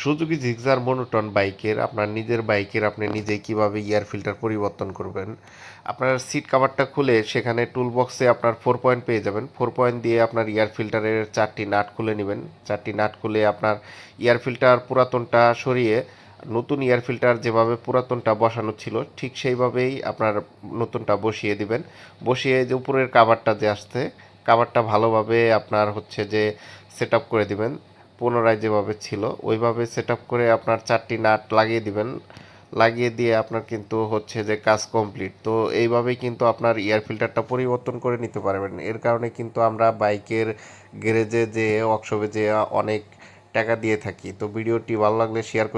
Suzuki Gixxer monotone বাইকের আপনার নিজের বাইকের আপনি নিজেই কিভাবে এয়ার ফিল্টার পরিবর্তন করবেন। আপনার সিট কাভারটা খুলে সেখানে টুল বক্সে আপনার 4 পয়েন্ট পেয়ে যাবেন। 4 পয়েন্ট দিয়ে আপনার এয়ার ফিল্টারের 4টি নাট খুলে নেবেন। 4টি নাট খুলে আপনার এয়ার ফিল্টার পুরাতনটা সরিয়ে নতুন এয়ার ফিল্টার যেভাবে পুরাতনটা বসানো ছিল ঠিক সেইভাবেই আপনার নতুনটা বসিয়ে দিবেন। বসিয়ে যে উপরের কাভারটা যে আসছে কাভারটা ভালোভাবে আপনার হচ্ছে যে সেট আপ করে দিবেন। পুনরায় যেভাবে ছিল ওইভাবে সেট আপ করে আপনার 4টি নাট লাগিয়ে দিবেন। লাগিয়ে দিয়ে আপনার কিন্তু হচ্ছে যে কাজ কমপ্লিট। তো এইভাবেই কিন্তু আপনার এয়ার ফিল্টারটা পরিবর্তন করে নিতে পারবেন। এর কারণে কিন্তু আমরা বাইকের গ্যারেজে যেয়ে ওয়ার্কশপে যেয়ে অনেক টাকা দিয়ে থাকি। তো ভিডিওটি ভালো লাগলে শেয়ার করে